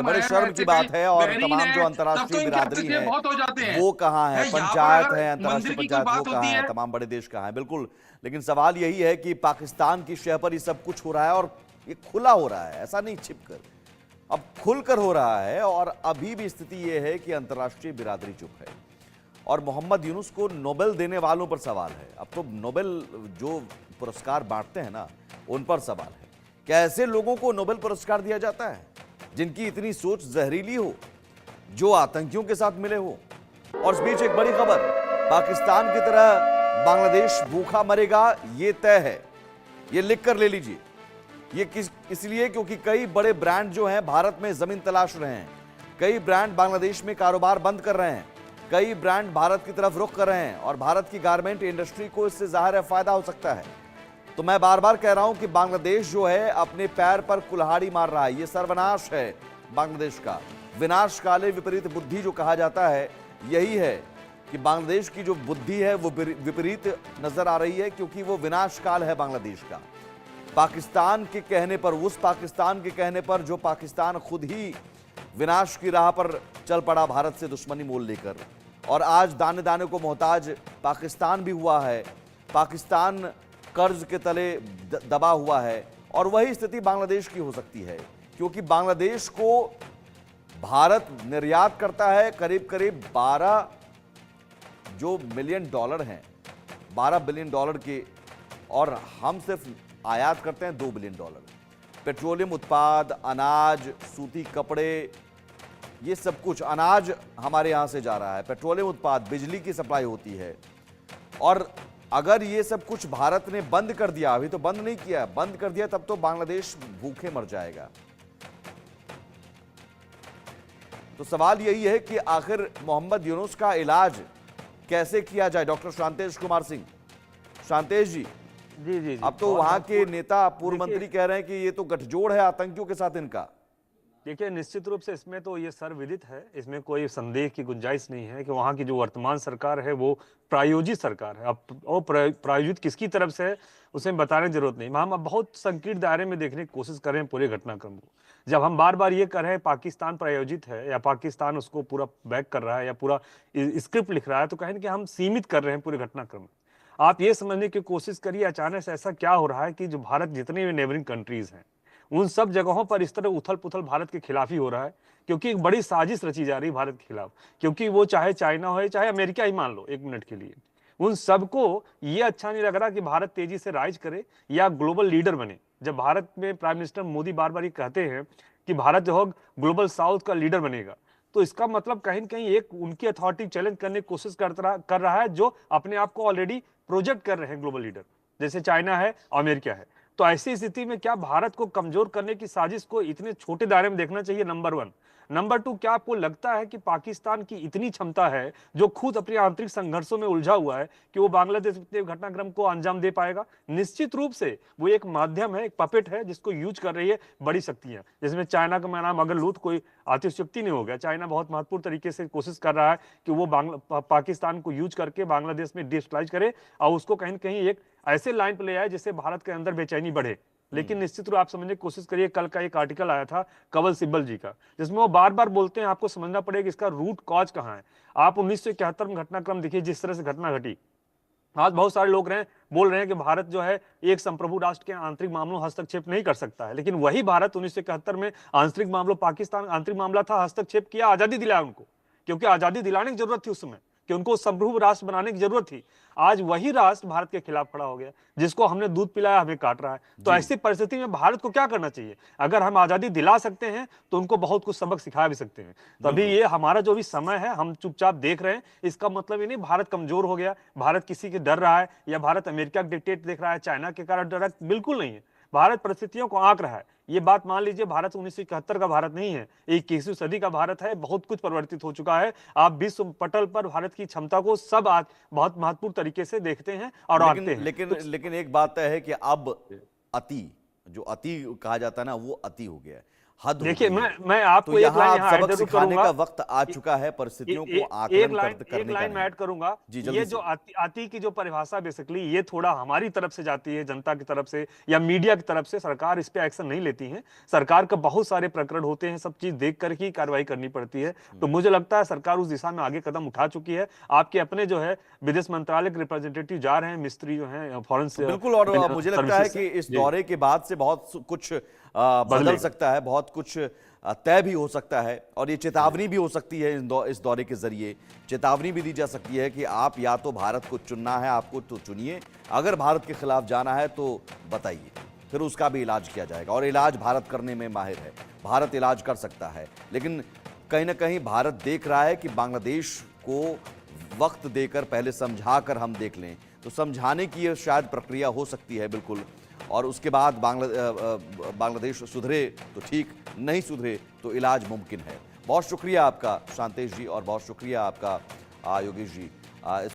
बड़े है, शर्म की ऐसे बात कई है। और बहरीन तमाम है, जो तब तो अंतर्राष्ट्रीय इनके बिरादरी हस्तक्षेप है बहुत हो जाते हैं। वो कहाँ है, यहाँ पर पंचायत है, अगर अंतर्राष्ट्रीय मंदिर की कोई पंचायत वो बात होती कहाँ है, है, तमाम बड़े देश कहाँ है। बिल्कुल, लेकिन सवाल यही है कि पाकिस्तान की शह पर ये सब कुछ हो रहा है और ये खुला हो रहा है, ऐसा नहीं छिपकर, अब खुलकर हो रहा है। और अभी भी स्थिति ये है कि अंतर्राष्ट्रीय बिरादरी चुप है और मोहम्मद यूनुस को नोबेल देने वालों पर सवाल है। अब तो नोबेल जो पुरस्कार बांटते हैं ना, उन पर सवाल है। क्या ऐसे लोगों को नोबेल पुरस्कार दिया जाता है जिनकी इतनी सोच जहरीली हो, जो आतंकियों के साथ मिले हो? और इस बीच एक बड़ी खबर, पाकिस्तान की तरह बांग्लादेश भूखा मरेगा ये तय है। ये लिख कर ले लीजिए। ये इसलिए क्योंकि कई बड़े ब्रांड जो हैं भारत में जमीन तलाश रहे हैं, कई ब्रांड बांग्लादेश में कारोबार बंद कर रहे हैं, कई ब्रांड भारत की तरफ रुख कर रहे हैं और भारत की गारमेंट इंडस्ट्री को इससे जाहिर है फायदा हो सकता है। तो मैं बार बार कह रहा हूं कि बांग्लादेश जो है अपने पैर पर कुल्हाड़ी मार रहा है। यह सर्वनाश है बांग्लादेश का। विनाश काले विपरीत बुद्धि जो कहा जाता है, यही है कि बांग्लादेश की जो बुद्धि है वो विपरीत नजर आ रही है, क्योंकि वो विनाश काल है बांग्लादेश का। पाकिस्तान के कहने पर, उस पाकिस्तान के कहने पर जो पाकिस्तान खुद ही विनाश की राह पर चल पड़ा भारत से दुश्मनी मोल लेकर, और आज दाने दाने को मोहताज पाकिस्तान भी हुआ है। पाकिस्तान कर्ज के तले दबा हुआ है और वही स्थिति बांग्लादेश की हो सकती है, क्योंकि बांग्लादेश को भारत निर्यात करता है करीब करीब 12 जो मिलियन डॉलर हैं, 12 बिलियन डॉलर के, और हम सिर्फ आयात करते हैं 2 बिलियन डॉलर। पेट्रोलियम उत्पाद, अनाज, सूती कपड़े, ये सब कुछ, अनाज हमारे यहां से जा रहा है, पेट्रोलियम उत्पाद, बिजली की सप्लाई होती है। और अगर ये सब कुछ भारत ने बंद कर दिया, अभी तो बंद नहीं किया, बंद कर दिया, तब तो बांग्लादेश भूखे मर जाएगा। तो सवाल यही है कि आखिर मोहम्मद यूनुस का इलाज कैसे किया जाए। डॉक्टर शांतेश कुमार सिंह, शांतेश जी, जी। अब तो वहां के नेता, पूर्व मंत्री कह रहे हैं कि ये तो गठजोड़ है आतंकियों के साथ इनका। देखिए, निश्चित रूप से इसमें तो ये सर्वविदित है, इसमें कोई संदेह की गुंजाइश नहीं है कि वहाँ की जो वर्तमान सरकार है वो प्रायोजित सरकार है। अब वो प्रायोजित किसकी तरफ से है उसे बताने की जरूरत नहीं। हम अब बहुत संकीर्ण दायरे में देखने की कोशिश कर रहे हैं पूरे घटनाक्रम को। जब हम बार बार ये कर रहे हैं पाकिस्तान प्रायोजित है या पाकिस्तान उसको पूरा बैक कर रहा है या पूरा स्क्रिप्ट लिख रहा है, तो कहीं ना कहीं हम सीमित कर रहे हैं पूरे घटनाक्रम। आप ये समझने की कोशिश करिए अचानक से ऐसा क्या हो रहा है कि जो भारत जितने भी नेबरिंग कंट्रीज हैं उन सब जगहों पर इस तरह उथल पुथल भारत के खिलाफ ही हो रहा है, क्योंकि एक बड़ी साजिश रची जा रही है भारत के खिलाफ। क्योंकि वो चाहे चाइना हो चाहे अमेरिका ही मान लो एक मिनट के लिए, उन सबको ये अच्छा नहीं लग रहा कि भारत तेजी से राइज करे या ग्लोबल लीडर बने। जब भारत में प्राइम मिनिस्टर मोदी बार बार ये कहते हैं कि भारत जो हो ग्लोबल साउथ का लीडर बनेगा, तो इसका मतलब कहीं न कहीं एक उनकी अथॉरिटी चैलेंज करने की कोशिश कर रहा है, जो अपने आप को ऑलरेडी प्रोजेक्ट कर रहे हैं ग्लोबल लीडर, जैसे चाइना है, अमेरिका है। तो ऐसी स्थिति में क्या भारत को कमजोर करने की साजिश को इतने छोटे दायरे में देखना चाहिए? नंबर 1। नंबर 2, क्या आपको लगता है कि पाकिस्तान की इतनी क्षमता है, जो खुद अपने आंतरिक संघर्षों में उलझा हुआ है, कि वो बांग्लादेश के घटनाक्रम को अंजाम दे पाएगा? निश्चित रूप से वो एक माध्यम है, एक पपेट है, जिसको यूज कर रही है बड़ी शक्तियां, जिसमें चाइना का नाम अगर लूट कोई आतिशयोक्ति नहीं हो गया। चाइना बहुत महत्वपूर्ण तरीके से कोशिश कर रहा है कि वो पाकिस्तान को यूज करके बांग्लादेश में डिस्टेबलाइज करे और उसको कहीं न कहीं एक ऐसे लाइन पर ले आए जिससे भारत के अंदर बेचैनी बढ़े। लेकिन निश्चित रूप आप समझने की कोशिश करिए, कल का एक आर्टिकल आया था कंवल सिब्बल जी का, जिसमें वो बार बार बोलते हैं, आपको समझना पड़ेगा इसका रूट कॉज कहां है। आप 1971 में घटनाक्रम देखिए, जिस तरह से घटना घटी। आज बहुत सारे लोग बोल रहे हैं कि भारत जो है एक संप्रभु राष्ट्र के आंतरिक मामलों हस्तक्षेप नहीं कर सकता है, लेकिन वही भारत 1971 में आंतरिक मामलों, पाकिस्तान आंतरिक मामला था, हस्तक्षेप किया, आजादी दिलाया उनको, क्योंकि आजादी दिलाने की जरूरत थी उस समय, कि उनको संप्रभु राष्ट्र बनाने की जरूरत थी। आज वही राष्ट्र भारत के खिलाफ खड़ा हो गया, जिसको हमने दूध पिलाया हमें काट रहा है। तो ऐसी परिस्थिति में भारत को क्या करना चाहिए? अगर हम आजादी दिला सकते हैं तो उनको बहुत कुछ सबक सिखा भी सकते हैं। तभी ये हमारा जो भी समय है, हम चुपचाप देख रहे हैं, इसका मतलब ये नहीं भारत कमजोर हो गया, भारत किसी के डर रहा है, या भारत अमेरिका के डिक्टेट देख रहा है, चाइना के कारण डर रहा है। बिल्कुल नहीं है, भारत परिस्थितियों को आंक रहा है। ये बात मान लीजिए, भारत 1971 का भारत नहीं है, 21वीं सदी का भारत है। बहुत कुछ परिवर्तित हो चुका है। आप विश्व पटल पर भारत की क्षमता को सब आज बहुत महत्वपूर्ण तरीके से देखते हैं और आंकते हैं। लेकिन एक बात तय है कि अब अति, जो अति कहा जाता है ना, वो अति हो गया है। हद हो देखिए गई है। मैं आपको तो एक यहाँ लाइन आप यहाँ सबक ऐड जरूर सिखाने करूंगा। का वक्त आ चुका है, परिस्थितियों को एक आकलन लाइन करने का मैं नहीं। ऐड करूंगा। जी, ये जल्दी जो से। आती की जो परिभाषा बेसिकली ये थोड़ा हमारी तरफ से जाती है, जनता की तरफ से या मीडिया की तरफ से। सरकार इस पे एक्शन नहीं लेती है। सरकार का बहुत सारे प्रकरण होते हैं, सब चीज देख कर ही कार्रवाई करनी पड़ती है। तो मुझे लगता है सरकार उस दिशा में आगे कदम उठा चुकी है। आपके अपने जो है विदेश मंत्रालय के रिप्रेजेंटेटिव जा रहे हैं, मिस्त्री जो है फॉरेन तो बिल्कुल, और मुझे लगता है सर्विसेज से। कि इस जी, दौरे के बाद से बहुत कुछ बदल बदलेगा। सकता है, बहुत कुछ तय भी हो सकता है, और ये चेतावनी भी हो सकती है इस दौरे के जरिए। चेतावनी भी दी जा सकती है कि आप या तो भारत को चुनना है, आपको तो चुनिए, अगर भारत के खिलाफ जाना है तो बताइए, फिर उसका भी इलाज किया जाएगा। और इलाज भारत करने में माहिर है, भारत इलाज कर सकता है। लेकिन कहीं ना कहीं भारत देख रहा है कि बांग्लादेश को वक्त देकर पहले समझा कर हम देख लें, तो समझाने की ये शायद प्रक्रिया हो सकती है बिल्कुल। और उसके बाद बांग्लादेश सुधरे तो ठीक, नहीं सुधरे तो इलाज मुमकिन है। बहुत शुक्रिया आपका शांतेश जी, और बहुत शुक्रिया आपका योगेश जी।